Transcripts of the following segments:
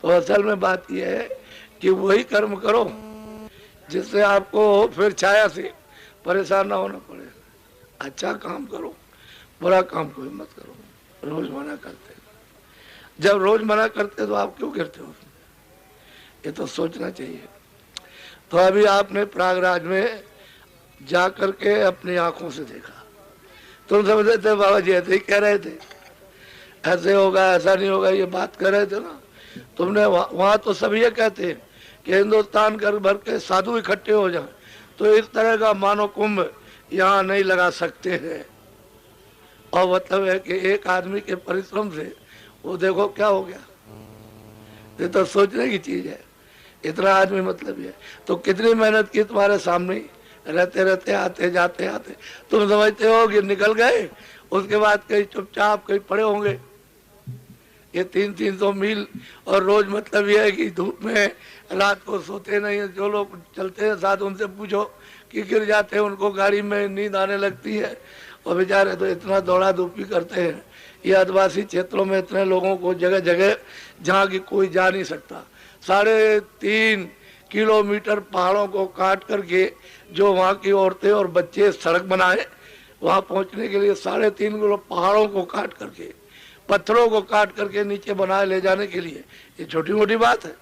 तो असल में बात यह है कि वही कर्म करो जिससे आपको फिर छाया से परेशान ना होना पड़े। अच्छा काम करो, बुरा काम कोई मत करो। रोज मना करते, जब रोज मना करते तो आप क्यों गिरते हो? ये तो सोचना चाहिए। तो अभी आपने प्रयागराज में जा करके अपनी आंखों से देखा, तुम समझते थे बाबा जी ऐसे ही कह रहे थे, ऐसे होगा ऐसा नहीं होगा, ये बात कर रहे थे ना तुमने। वहां तो सब ये कहते हैं कि हिंदुस्तान कर भर के साधु इकट्ठे हो जाए, तो इस तरह का मानव कुंभ यहाँ नहीं लगा सकते हैं। और मतलब है कि एक आदमी के परिश्रम से वो देखो क्या हो गया। ये तो सोचने की चीज है। इतना आदमी मतलब ये तो कितनी मेहनत की तुम्हारे सामने रहते रहते आते जाते आते, तुम समझते हो कि निकल गए, उसके बाद कहीं चुपचाप कहीं पड़े होंगे। ये 300 मील और रोज मतलब ये है कि धूप में रात को सोते नहीं है। जो लोग चलते हैं साथ उनसे पूछो कि गिर जाते हैं, उनको गाड़ी में नींद आने लगती है और बेचारे तो इतना दौड़ा धूपी करते हैं। ये आदिवासी क्षेत्रों में इतने लोगों को जगह जगह जहाँ की कोई जा नहीं सकता, 3.5 किलोमीटर पहाड़ों को काट करके जो वहाँ की औरतें और बच्चे सड़क बनाए वहाँ पहुँचने के लिए 3.5 किलो पहाड़ों को काट करके, पत्थरों को काट करके नीचे बनाए ले जाने के लिए, ये छोटी मोटी बात है।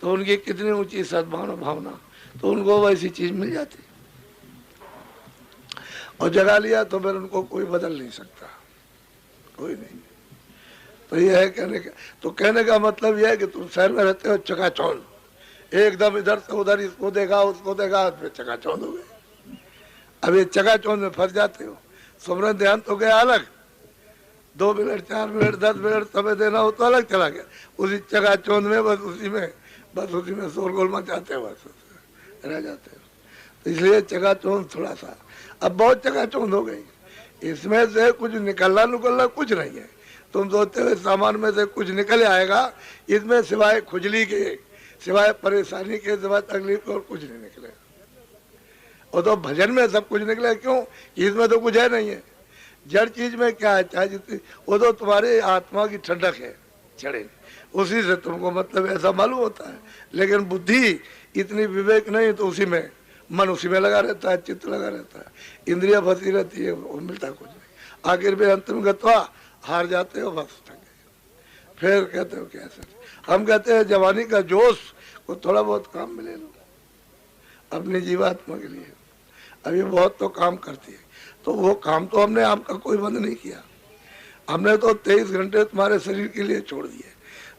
तो उनकी कितनी ऊंची सद्भावना भावना, तो उनको वैसी चीज मिल जाती और जगा लिया तो फिर उनको कोई बदल नहीं सकता, कोई नहीं। तो ये है कहने का, तो कहने का मतलब यह है कि तुम शहर में रहते हो चकाचौंध, एकदम इधर से उधर, इसको देखा उसको देखा, फिर चकाचौंध हो गए। अब ये चकाचौंध में फंस जाते हो। सुमरन ध्यान तो गया अलग, 2 मिनट 4 मिनट 10 मिनट समय देना हो तो अलग चला गया। उसी चकाचौंध में बस उसी में शोरगोल मचाते हो, बस रह जाते हो। तो इसलिए चकाचौंध थोड़ा सा, अब बहुत चकाचौंध हो गई। इसमें से कुछ निकलना कुछ नहीं है। तुम सोचते हो सामान में से कुछ निकल आएगा, इसमें सिवाय खुजली के, सिवाय परेशानी के, सिवाय तकलीफ के और कुछ नहीं निकलेगा। और तो भजन में सब कुछ निकले, क्यों? इसमें तो कुछ है नहीं है। जड़ चीज में क्या है, चाहे जितनी, वो तो तुम्हारे आत्मा की ठंडक है, चढ़े उसी से तुमको मतलब ऐसा मालूम होता है। लेकिन बुद्धि इतनी विवेक नहीं, तो उसी में मन उसी में लगा रहता है, चित्त लगा रहता है, इंद्रिया फंसी रहती है, वो मिलता कुछ नहीं। आखिर में अंतिम गत्वा हार जाते हो, बस थक गए। फिर कहते हो क्या सर, हम कहते हैं जवानी का जोश को थोड़ा बहुत काम मिले लो अपनी जीवात्मा के लिए। अभी बहुत तो काम करती है, तो वो काम तो हमने आपका कोई बंद नहीं किया। हमने तो 23 घंटे तुम्हारे शरीर के लिए छोड़ दिए।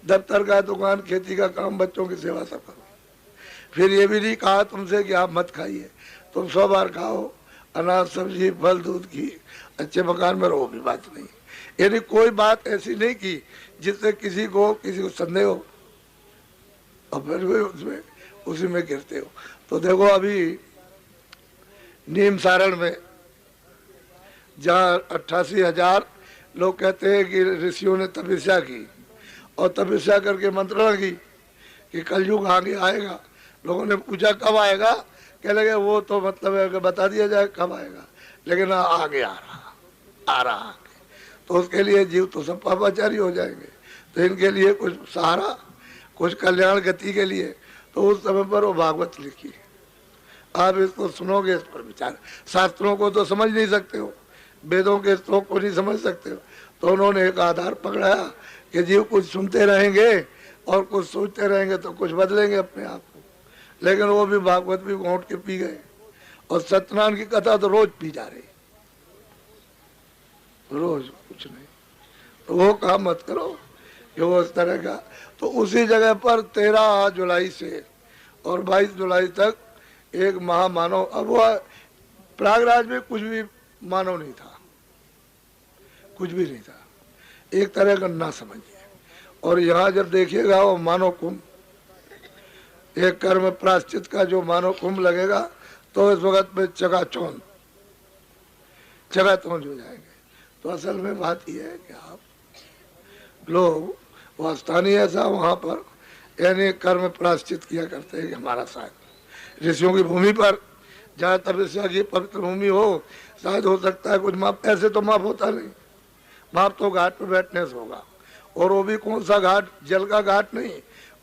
दफ्तर का, दुकान, खेती का काम, बच्चों की सेवा सब करो। फिर ये भी नहीं कहा तुमसे कि आप मत खाइए, तुम 100 बार खाओ, अनाज सब्जी फल दूध घी, अच्छे मकान में रहो, भी बात नहीं। यानी कोई बात ऐसी नहीं की जिससे किसी को संदेह हो, और फिर भी उसमें उसी में गिरते हो। तो देखो अभी नीम सारण में जहाँ 88,000 लोग कहते हैं कि ऋषियों ने तपस्या की, और तपस्या करके मंत्रणा की कि कलयुग आगे आएगा। लोगों ने पूछा कब आएगा, कह लगे वो तो मतलब है कि बता दिया जाए कब आएगा, लेकिन आगे आ रहा आगे। तो उसके लिए जीव तो सब पापाचारी हो जाएंगे। तो इनके लिए कुछ सहारा, कुछ कल्याण गति के लिए तो उस समय पर वो भागवत लिखी। आप इसको सुनोगे, इस पर विचार। शास्त्रों को तो समझ नहीं सकते हो, वेदों के श्लोक को नहीं समझ सकते हो, तो उन्होंने एक आधार पकड़ाया कि जीव कुछ सुनते रहेंगे और कुछ सोचते रहेंगे तो कुछ बदलेंगे अपने आप को। लेकिन वो भी भागवत भी घोंट के पी गए, और सत्यनारायण की कथा तो रोज पी जा रही, रोज कुछ नहीं। तो वो काम मत करो कि वो इस तरह का। तो उसी जगह पर 13 जुलाई से और 22 जुलाई तक एक महामानव, अब वो प्रयागराज में कुछ भी मानव नहीं था, कुछ भी नहीं था, एक तरह का ना समझिए। और यहाँ जब देखिएगा वो मानव कुंभ, एक कर्म प्रायश्चित का जो मानव कुंभ लगेगा, तो इस वक्त में चकाचौंध हो जाएंगे। तो असल में बात यह है कि आप लोग, वह स्थानीय ऐसा वहाँ पर यानी कर्म प्रायश्चित किया करते हैं कि हमारा शायद ऋषियों की भूमि पर जहाँ तपस्या की पवित्र भूमि हो, शायद हो सकता है कुछ माफ। ऐसे तो माफ होता नहीं, माफ तो घाट पर बैठने से होगा, और वो भी कौन सा घाट, जल का घाट नहीं,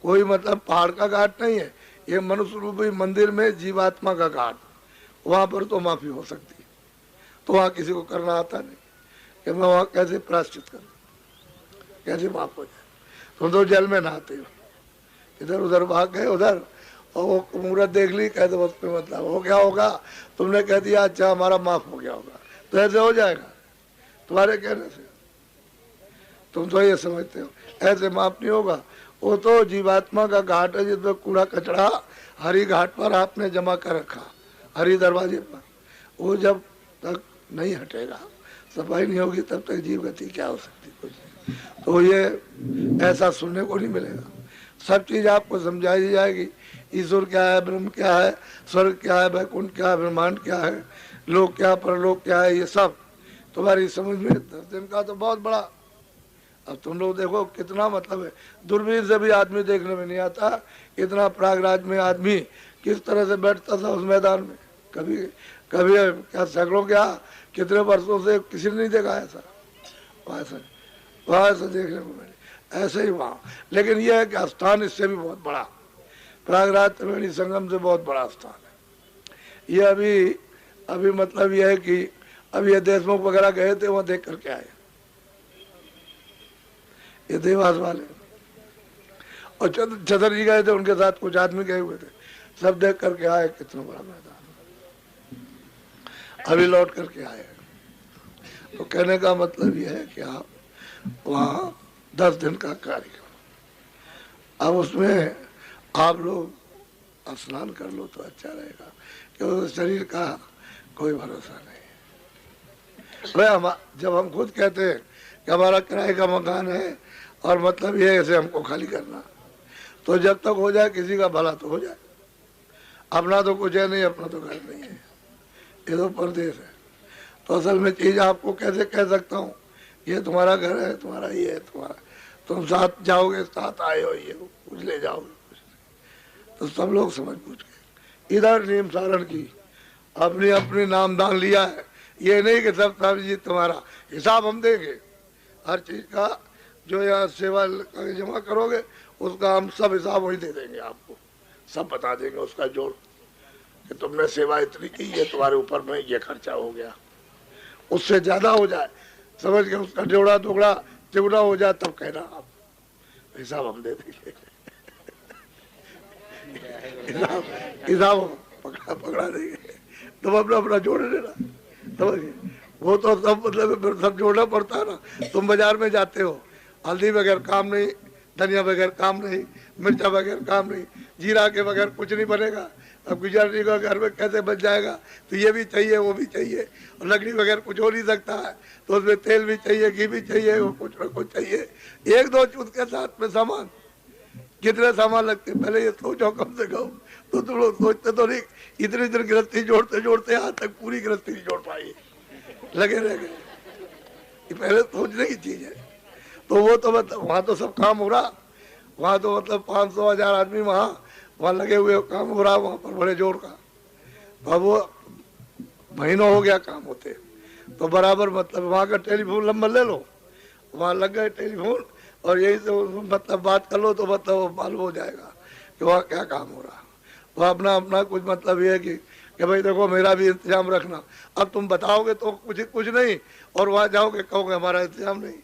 कोई मतलब पहाड़ का घाट नहीं है, ये मनुष्य रूपी मंदिर में जीवात्मा का घाट। वहां पर तो माफी हो सकती है। तो वहां किसी को करना आता नहीं कि मैं वहां कैसे प्रायश्चित करूं, कैसे माफ हो जाए। तुम तो जल में नहाते हो, इधर उधर भाग गए उधर, और वो मूर्त देख ली, कह दो उसमें मतलब हो गया होगा, तुमने कह दिया अच्छा हमारा माफ हो गया होगा, तो ऐसे हो जाएगा तुम्हारे कहने से? तुम तो ये समझते हो ऐसे माफ नहीं होगा। वो तो जीवात्मा का घाट है जिसमें कूड़ा कचरा हरि घाट पर आपने जमा कर रखा, हरि दरवाजे पर। वो जब तक नहीं हटेगा, सफाई नहीं होगी, तब तक जीव गति क्या हो सकती, कुछ नहीं। तो ये ऐसा सुनने को नहीं मिलेगा। सब चीज आपको समझाई जाएगी, ईश्वर क्या है, ब्रह्म क्या है, स्वर्ग क्या है, वैकुंठ क्या है, ब्रह्मांड क्या है, लोक क्या, परलोक क्या है, ये सब तुम्हारी समझ में 10 दिन का तो बहुत बड़ा। अब तुम लोग देखो कितना मतलब है, दूरबीन से भी आदमी देखने में नहीं आता, इतना प्रयागराज में आदमी किस तरह से बैठता था उस मैदान में। कभी कभी क्या सैकड़ों क्या कितने वर्षों से किसी ने नहीं देखा ऐसा। वहाँ से देखने को मिले ऐसे ही वहाँ। लेकिन यह है कि स्थान इससे भी बहुत बड़ा, प्रयागराज त्रिवेणी संगम से बहुत बड़ा स्थान है। ये अभी मतलब यह है कि अभी ये देशमुख वगैरह गए थे, वहाँ देख करके आए, ये देवास वाले, और चतर जी गए थे, उनके साथ कुछ आदमी गए हुए थे, सब देख करके आए कितना बड़ा मैदान, अभी लौट करके आए। तो कहने का मतलब यह है कि आप वहाँ 10 दिन का कार्यक्रम, अब उसमें आप लोग स्नान कर लो तो अच्छा रहेगा, क्योंकि शरीर का कोई भरोसा नहीं। भाई जब हम खुद कहते हैं कि हमारा किराए का मकान है और मतलब ये ऐसे हमको खाली करना, तो जब तक हो जाए किसी का भला तो हो जाए। अपना तो कुछ है नहीं, अपना तो घर नहीं है, ये तो परदेश है। तो असल में चीज आपको कैसे कह सकता हूँ, ये तुम्हारा घर है, तुम्हारा ये है, तुम्हारा, तुम साथ जाओगे, साथ आए हो, ये कुछ ले जाओगे, तो सब लोग समझ पूछ गए। इधर नीम सारण की अपनी अपनी नामदान लिया है, ये नहीं कि सब साहब जी तुम्हारा हिसाब हम देंगे, हर चीज का जो यहाँ सेवा जमा करोगे उसका हम सब हिसाब वही दे देंगे आपको, सब बता देंगे उसका जोड़ कि तुमने सेवा इतनी की, ये तुम्हारे ऊपर में ये खर्चा हो गया, उससे ज्यादा हो जाए समझ के उसका जोड़ा दोगड़ा चौगुना हो जाए तब कहना, आप हिसाब हम दे देंगे। हिसाब पकड़ा देंगे, तुम अपना अपना जोड़ लेना, समझिए। वो तो सब मतलब सब जोड़ना पड़ता है ना। तुम बाजार में जाते हो, हल्दी बगैर काम नहीं, धनिया बगैर काम नहीं, मिर्चा बगैर काम नहीं, जीरा के बगैर कुछ नहीं बनेगा। अब गुजराती का घर में कैसे बच जाएगा, तो ये भी चाहिए वो भी चाहिए, और लकड़ी बगैर कुछ हो नहीं सकता है, तो उसमें तेल भी चाहिए, घी भी चाहिए, वो कुछ ना कुछ चाहिए। एक दो चूत के साथ में सामान, कितने सामान लगते, पहले ये सोचो कम से कम। तो तुम लोग सोचते तो नहीं, इतनी दिन गृहस्थी जोड़ते जोड़ते आज तक पूरी गृहस्थी नहीं जोड़ पाई, लगे रह गए। ये पहले सोचने की चीज है। तो वो तो मतलब वहाँ तो सब काम हो रहा, वहाँ तो मतलब 500-1000 आदमी वहाँ लगे हुए, काम हो रहा वहाँ पर बड़े जोर का। अब वो महीनों हो गया काम होते, तो बराबर मतलब वहाँ का टेलीफोन नंबर ले लो, वहाँ लग गए टेलीफोन, और यही से मतलब बात कर लो, तो मतलब मालूम हो जाएगा कि वहाँ क्या काम हो रहा। तो अपना अपना कुछ मतलब ये है कि भाई देखो मेरा भी इंतजाम रखना। अब तुम बताओगे तो कुछ नहीं, और वहाँ जाओगे कहोगे हमारा इंतजाम नहीं,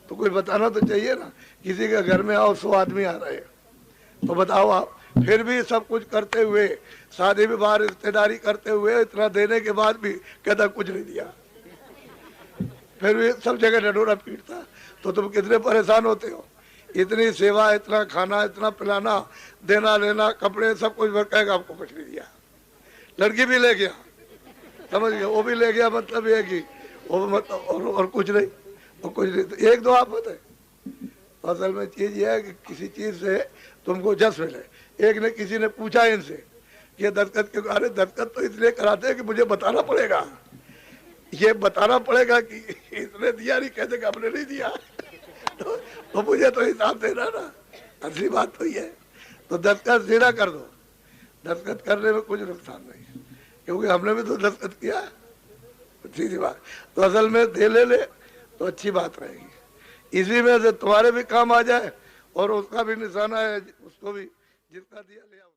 तो कोई बताना तो चाहिए ना। किसी के घर में आओ 100 आदमी आ रहे हैं, तो बताओ आप, फिर भी सब कुछ करते हुए, शादी विवाह रिश्तेदारी करते हुए, इतना देने के बाद भी कहता कुछ नहीं दिया, फिर भी सब जगह डडोरा पीटता, तो तुम कितने परेशान होते हो। इतनी सेवा, इतना खाना, इतना पिलाना, देना लेना, कपड़े सब कुछ, कहेगा आपको कुछ नहीं दिया। लड़की भी ले गया, समझ गया, वो भी ले गया, मतलब ये कि वो मतलब और कुछ नहीं, और कुछ नहीं, तो एक दो आफत है। तो असल में चीज ये है कि किसी चीज से तुमको जस मिले। एक ने किसी ने पूछा इनसे कि दस्तखत क्यों, अरे दस्तखत तो इसलिए कराते हैं कि मुझे बताना पड़ेगा, ये बताना पड़ेगा कि इसने दिया, नहीं कहते कि हमने नहीं दिया। तो मुझे तो हिसाब देना ना, असली बात तो ये है। तो दस्तखत सीधा कर दो, दस्तखत करने में कुछ नुकसान नहीं है, क्योंकि हमने भी तो दस्तखत किया, सीधी बात। तो असल में दे ले तो अच्छी बात रहेगी। इसी में से तुम्हारे भी काम आ जाए और उसका भी निशाना है, उसको भी जितना दिया ले आओ।